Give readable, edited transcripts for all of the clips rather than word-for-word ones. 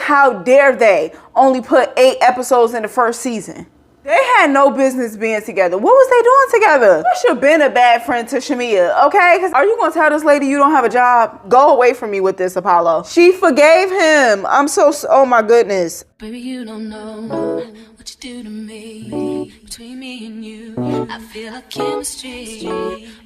how dare they only put 8 episodes in the first season? They had no business being together. What was they doing together? You should have been a bad friend to Shamia, okay? Because are you going to tell this lady you don't have a job? Go away from me with this, Apollo. She forgave him. Oh my goodness. Baby, you don't know what you do to me. Between me and you, I feel a chemistry.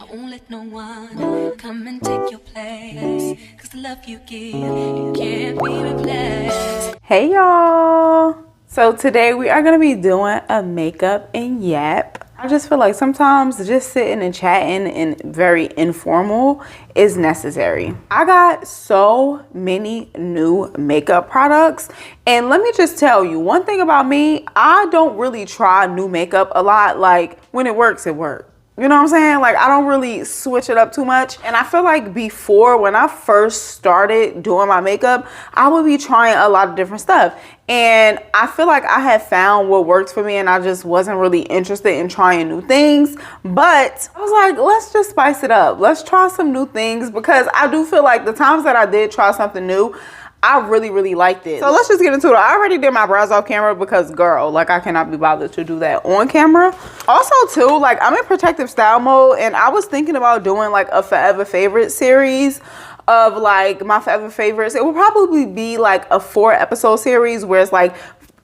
I won't let no one come and take your place. Cause the love you give, it can't be replaced. Hey y'all. So today we are going to be doing a makeup and yap. I just feel like sometimes just sitting and chatting and very informal is necessary. I got so many new makeup products, and let me just tell you one thing about me. I don't really try new makeup a lot. Like when it works, it works. You know what I'm saying? Like I don't really switch it up too much. And I feel like before, when I first started doing my makeup, I would be trying a lot of different stuff. And I feel like I had found what works for me, and I just wasn't really interested in trying new things. But I was like, let's just spice it up. Let's try some new things, because I do feel like the times that I did try something new, I really liked it. So let's just get into it. I already did my brows off camera because, girl, like I cannot be bothered to do that on camera. Also too, like I'm in protective style mode, and I was thinking about doing like a forever favorite series of like my forever favorites. It will probably be like a 4-episode series where it's like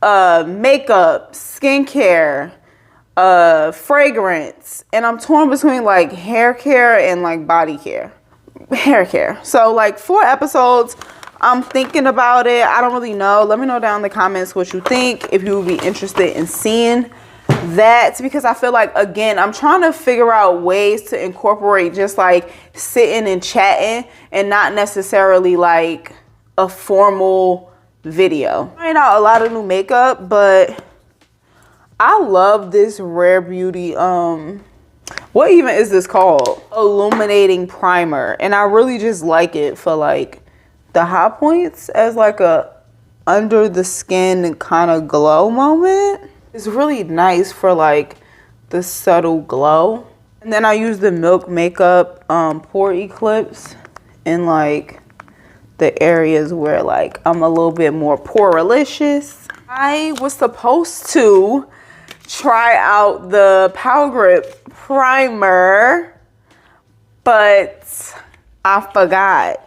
makeup, skincare, fragrance, and I'm torn between like hair care and like body care. Hair care. So like 4 episodes. I'm thinking about it. I don't really know. Let me know down in the comments what you think, if you would be interested in seeing that, because I feel like, again, I'm trying to figure out ways to incorporate just like sitting and chatting and not necessarily like a formal video. Trying out a lot of new makeup, but I love this Rare Beauty what even is this called? Illuminating primer, and I really just like it for like the high points as like a under the skin kind of glow moment. It's really nice for like the subtle glow. And then I use the Milk Makeup Pore Eclipse in like the areas where like I'm a little bit more porelicious. I was supposed to try out the Power Grip primer, but I forgot.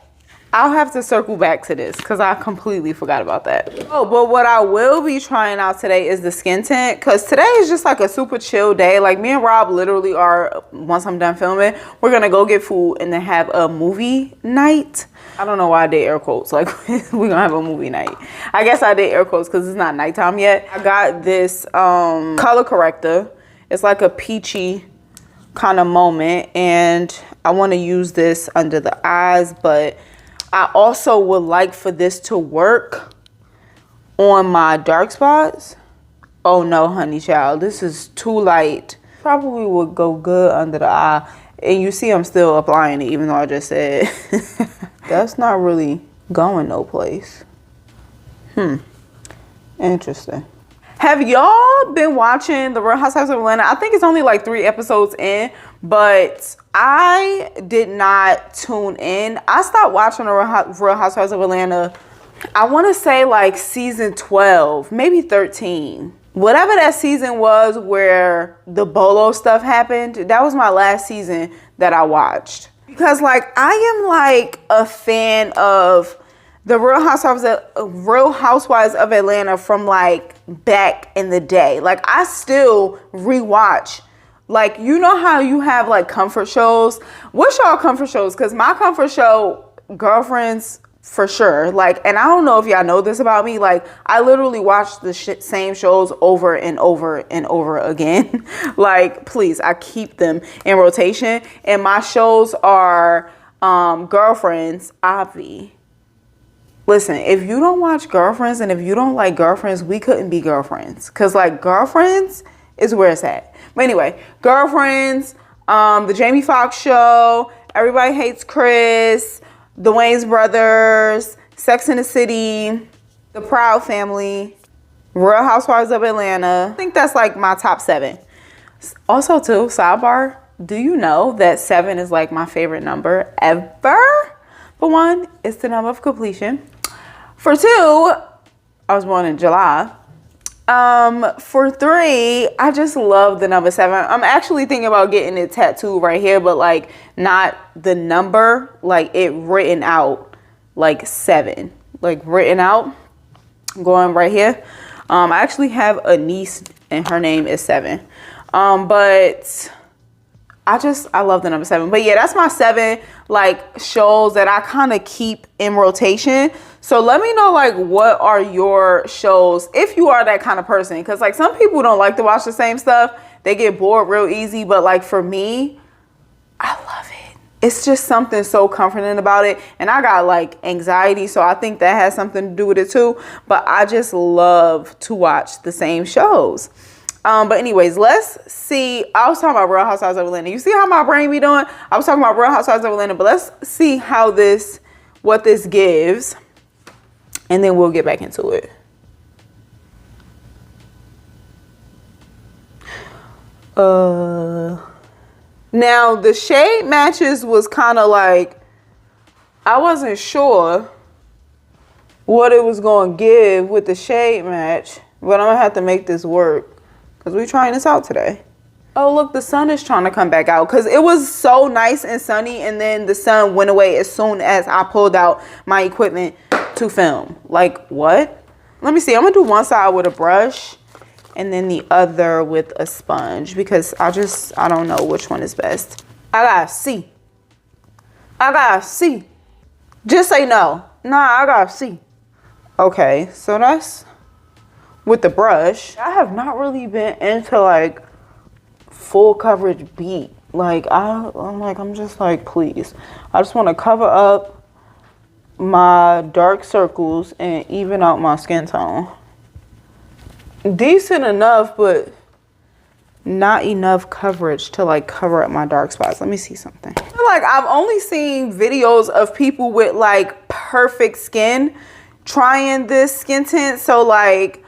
I'll have to circle back to this because I completely forgot about that. Oh, but what I will be trying out today is the skin tint, because today is just like a super chill day. Like me and Rob literally are, once I'm done filming, we're going to go get food and then have a movie night. I don't know why I did air quotes. Like we're going to have a movie night. I guess I did air quotes because it's not nighttime yet. I got this color corrector. It's like a peachy kind of moment, and I want to use this under the eyes, but I also would like for this to work on my dark spots. Oh no, honey child, this is too light. Probably would go good under the eye. And you see I'm still applying it, even though I just said that's not really going no place. Interesting. Have y'all been watching The Real Housewives of Atlanta? I think it's only like 3 episodes in, but I did not tune in. I stopped watching The Real Housewives of Atlanta, I want to say like season 12, maybe 13. Whatever that season was where the Bolo stuff happened, that was my last season that I watched. Because like I am like a fan of the Real Housewives of Atlanta from like back in the day. Like I still rewatch. Like, you know how you have like comfort shows? What's y'all comfort shows? Because my comfort show, Girlfriends, for sure. Like, and I don't know if y'all know this about me. Like, I literally watch the same shows over and over and over again. Like, please, I keep them in rotation. And my shows are Girlfriends, Avi. Listen, if you don't watch Girlfriends and if you don't like Girlfriends, we couldn't be girlfriends. Because like Girlfriends is where it's at. But anyway, Girlfriends, the Jamie Foxx show, Everybody Hates Chris, the Wayans Brothers, Sex and the City, The Proud Family, Real Housewives of Atlanta. I think that's like my top 7. Also too, sidebar, do you know that 7 is like my favorite number ever? For 1, it's the number of completion. For 2, I was born in July. For 3, I just love the number 7. I'm actually thinking about getting it tattooed right here, but like not the number, like it written out, like 7, like written out, going right here. I actually have a niece and her name is 7. But I love the number 7. But yeah, that's my 7 like shows that I kind of keep in rotation. So let me know like what are your shows if you are that kind of person, because like some people don't like to watch the same stuff. They get bored real easy, but like for me, I love it. It's just something so comforting about it. And I got like anxiety, so I think that has something to do with it too. But I just love to watch the same shows. But anyways, let's see. I was talking about Real Housewives of Atlanta. You see how my brain be doing? I was talking about Real Housewives of Atlanta, but let's see what this gives. And then we'll get back into it. Now the shade matches was kind of like, I wasn't sure what it was going to give with the shade match, but I'm going to have to make this work because we're trying this out today. Oh, look, the sun is trying to come back out because it was so nice and sunny, and then the sun went away as soon as I pulled out my equipment to film. Like, what? Let me see. I'm going to do one side with a brush and then the other with a sponge because I don't know which one is best. I got to see. I got to see. Just say no. Nah, I got to see. Okay, so that's with the brush. I have not really been into like full coverage beat. Like I'm just like, please. I just want to cover up my dark circles and even out my skin tone. Decent enough, but not enough coverage to like cover up my dark spots. Let me see something. I feel like I've only seen videos of people with like perfect skin trying this skin tint, so like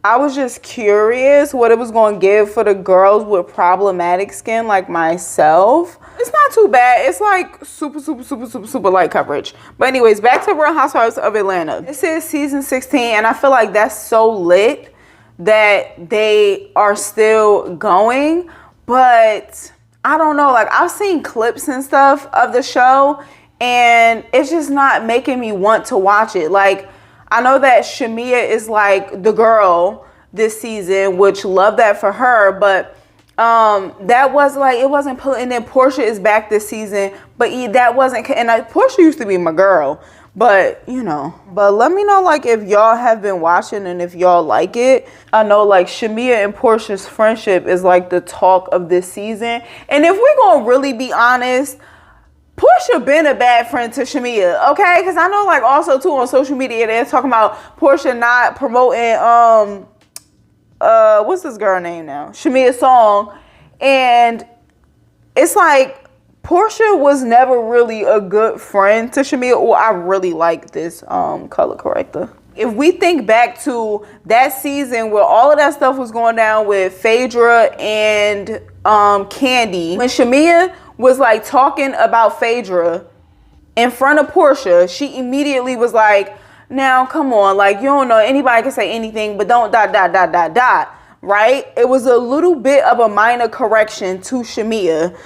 I was just curious what it was going to give for the girls with problematic skin like myself. It's not too bad. It's like super light coverage. But anyways, back to Real Housewives of Atlanta. This is season 16, and I feel like that's so lit that they are still going. But I don't know. Like, I've seen clips and stuff of the show, and it's just not making me want to watch it. Like, I know that Shamia is like the girl this season, which love that for her, but that was like, it wasn't pulling. And then Portia is back this season, but that wasn't, and Portia used to be my girl, but you know. But let me know like if y'all have been watching and if y'all like it. I know like Shamia and Portia's friendship is like the talk of this season, and if we're gonna really be honest, Portia been a bad friend to Shamia, okay? Because I know like also too on social media they're talking about Portia not promoting what's this girl name now? Shamia's song. And it's like Portia was never really a good friend to Shamia. Oh, I really like this color corrector. If we think back to that season where all of that stuff was going down with Phaedra and Candy, when Shamia was like talking about Phaedra in front of Portia, she immediately was like, now come on, like you don't know, anybody can say anything, but don't ... Right? It was a little bit of a minor correction to Shamia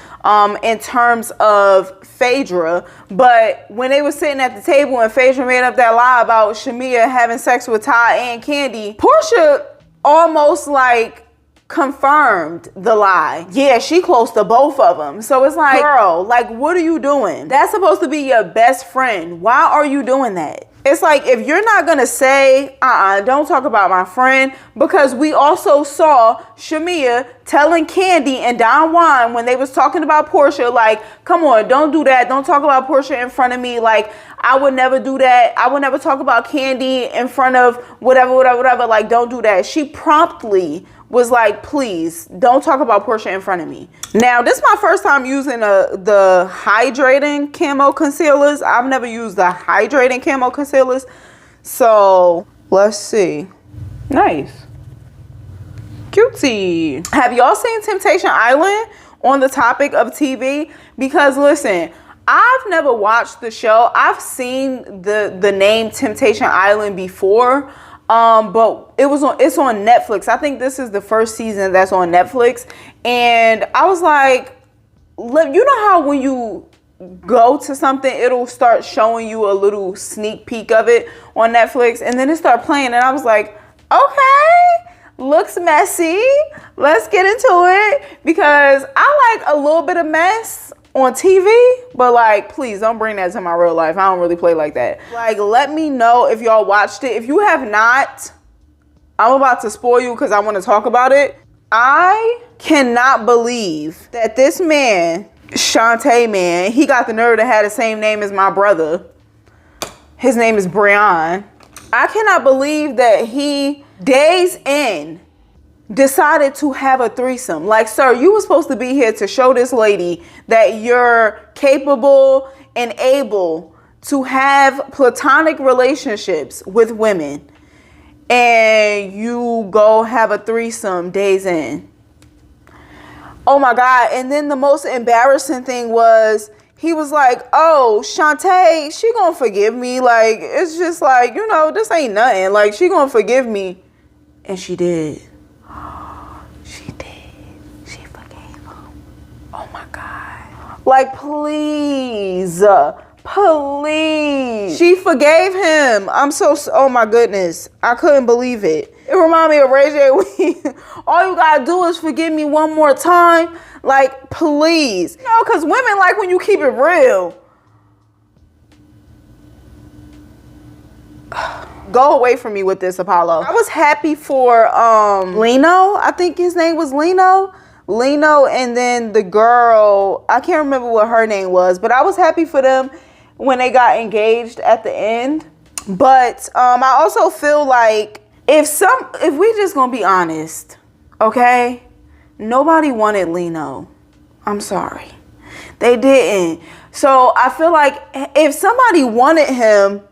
in terms of Phaedra, but when they were sitting at the table and Phaedra made up that lie about Shamia having sex with Ty and Candy, Portia almost like confirmed the lie. Yeah, she close to both of them. So it's like, girl, like what are you doing? That's supposed to be your best friend. Why are you doing that? It's like, if you're not gonna say, don't talk about my friend, because we also saw Shamia telling Candy and Don Juan when they was talking about Portia, like, come on, don't do that. Don't talk about Portia in front of me. Like, I would never do that. I would never talk about Candy in front of whatever. Like, don't do that. She promptly was like, please don't talk about Portia in front of me. Now, this is my first time using the hydrating camo concealers. I've never used the hydrating camo concealers. So let's see. Nice. Cutesy. Have y'all seen Temptation Island on the topic of TV? Because listen, I've never watched the show. I've seen the name Temptation Island before. But it's on Netflix. I think this is the first season that's on Netflix. And I was like, you know how when you go to something, it'll start showing you a little sneak peek of it on Netflix, and then it started playing, and I was like, okay, looks messy. Let's get into it, because I like a little bit of mess on TV, but like, please don't bring that to my real life. I don't really play like that. Like, let me know if y'all watched it. If you have not, I'm about to spoil you because I want to talk about it. I cannot believe that this man, Shantae man, he got the nerve to have the same name as my brother. His name is Brian. I cannot believe that he, days in, decided to have a threesome. Like, sir, you were supposed to be here to show this lady that you're capable and able to have platonic relationships with women, and you go have a threesome days in. Oh my God. And then the most embarrassing thing was, he was like, oh, Shantae, she gonna forgive me. Like, it's just like, you know, this ain't nothing. Like, she gonna forgive me. And she did. She did. She forgave him. Oh my God. Like, please. Please. She forgave him. Oh my goodness. I couldn't believe it. It reminded me of Ray J. All you gotta do is forgive me one more time. Like, please. You know, because women like when you keep it real. Go away from me with this, Apollo. I was happy for Lino. I think his name was Lino. Lino, and then the girl, I can't remember what her name was, but I was happy for them when they got engaged at the end. But I also feel like if we just gonna be honest, okay? Nobody wanted Lino. I'm sorry. They didn't. So I feel like if somebody wanted him,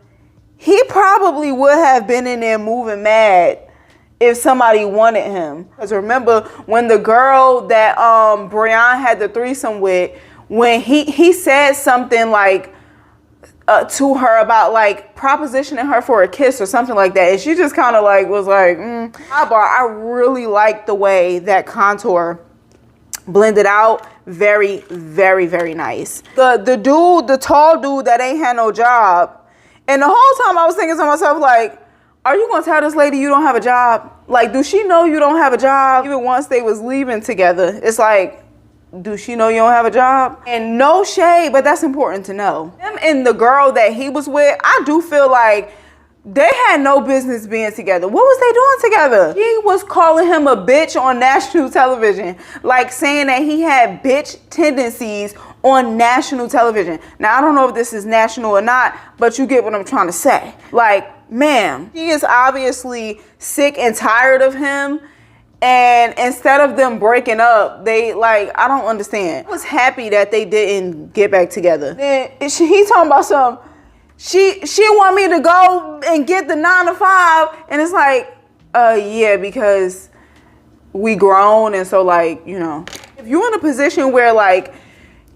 he probably would have been in there moving mad if somebody wanted him. Because remember when the girl that Brian had the threesome with, when he said something like to her about like propositioning her for a kiss or something like that, and she just kind of like was like, I really like the way that contour blended out. Very, very, very nice. The tall dude that ain't had no job, and the whole time I was thinking to myself, like, are you gonna tell this lady you don't have a job? Like, do she know you don't have a job? Even once they was leaving together, it's like, do she know you don't have a job? And no shade, but that's important to know. Him and the girl that he was with, I do feel like they had no business being together. What was they doing together? He was calling him a bitch on national television, like saying that he had bitch tendencies on national television. Now, I don't know if this is national or not, but you get what I'm trying to say. Like, ma'am, he is obviously sick and tired of him. And instead of them breaking up, they, like, I don't understand. I was happy that they didn't get back together. Then he talking about some, she want me to go and get the 9 to 5. And it's like, yeah, because we grown. And so, like, you know, if you're in a position where, like,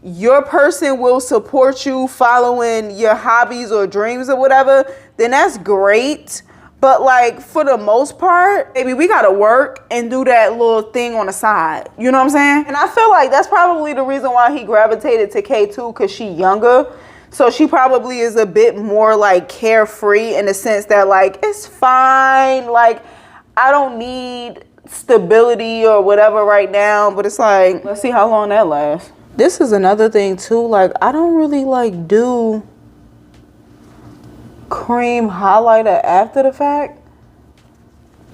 your person will support you following your hobbies or dreams or whatever, then that's great. But like, for the most part, baby, we gotta work and do that little thing on the side. You know what I'm saying? And I feel like that's probably the reason why he gravitated to K2, because she younger. So she probably is a bit more like carefree in the sense that like, it's fine. Like, I don't need stability or whatever right now. But it's like, let's see how long that lasts. This is another thing too. Like, I don't really like do cream highlighter after the fact,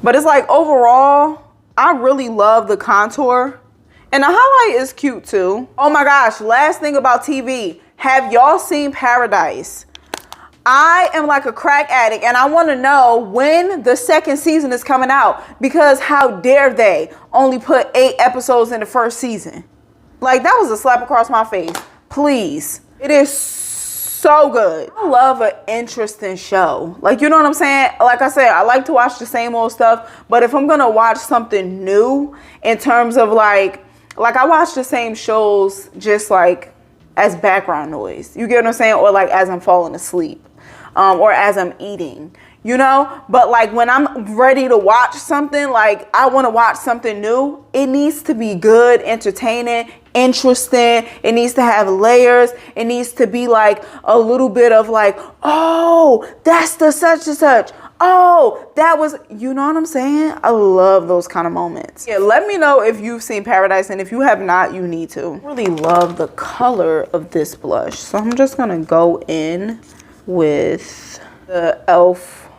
but it's like overall I really love the contour, and the highlight is cute too. Oh my gosh, last thing about TV, have y'all seen Paradise? I am like a crack addict, and I want to know when the second season is coming out, because how dare they only put 8 episodes in the first season? Like, that was a slap across my face. Please. It is so good. I love an interesting show. Like, you know what I'm saying? Like I said, I like to watch the same old stuff, but if I'm gonna watch something new in terms of like I watch the same shows just like as background noise. You get what I'm saying? Or like as I'm falling asleep, or as I'm eating. you know? But like when I'm ready to watch something, like I want to watch something new, it needs to be good, entertaining, interesting. It needs to have layers. It needs to be like a little bit of like, oh, that's the such and such. Oh, that was, you know what I'm saying? I love those kind of moments. Yeah, let me know if you've seen Paradise, and if you have not, you need to. I really love the color of this blush. So I'm just gonna go in with the e.l.f.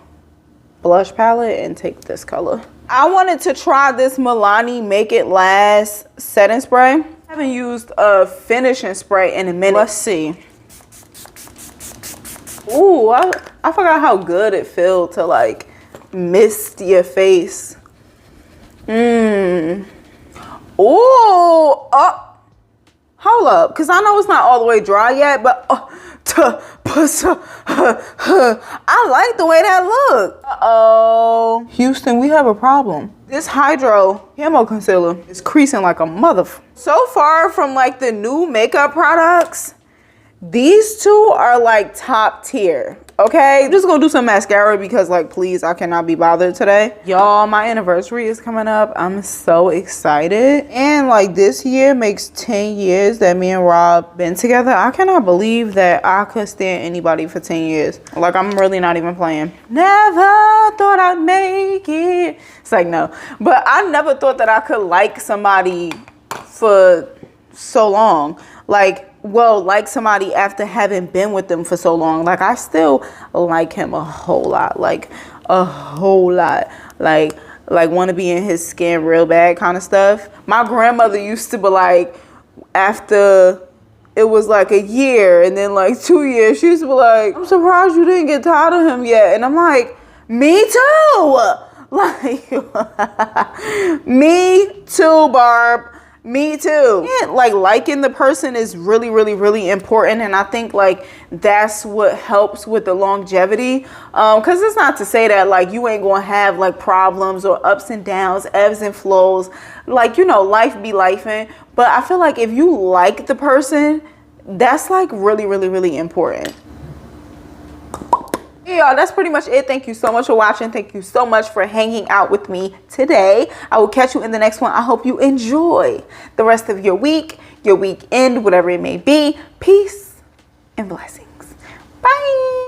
blush palette and take this color. I wanted to try this Milani Make It Last setting spray. I haven't used a finishing spray in a minute. Let's see. Ooh, I forgot how good it felt to like mist your face. Ooh, hold up, because I know it's not all the way dry yet, but I like the way that look. Uh-oh. Houston, we have a problem. This Hydro Camo Concealer is creasing like a mother. So far from like the new makeup products, these two are like top tier, okay? I'm just gonna do some mascara because like, please, I cannot be bothered today. Y'all, my anniversary is coming up. I'm so excited. And like this year makes 10 years that me and Rob been together. I cannot believe that I could stand anybody for 10 years. Like, I'm really not even playing. Never thought I'd make it. It's like, no. But I never thought that I could like somebody for so long. Like somebody after having been with them for so long. Like, I still like him a whole lot. Like, a whole lot. Like want to be in his skin real bad kind of stuff. My grandmother used to be like, after it was like a year and then like 2 years, she used to be like, I'm surprised you didn't get tired of him yet. And I'm like, me too. Like, me too, Barb. Me too. Yeah, like liking the person is really, really, really important. And I think like that's what helps with the longevity. Because it's not to say that like you ain't gonna have like problems or ups and downs, ebbs and flows. Like, you know, life be lifing. But I feel like if you like the person, that's like really, really, really important. Hey y'all, that's pretty much it. Thank you so much for watching. Thank you so much for hanging out with me today. I will catch you in the next one. I hope you enjoy the rest of your week, your weekend, whatever it may be. Peace and blessings. Bye.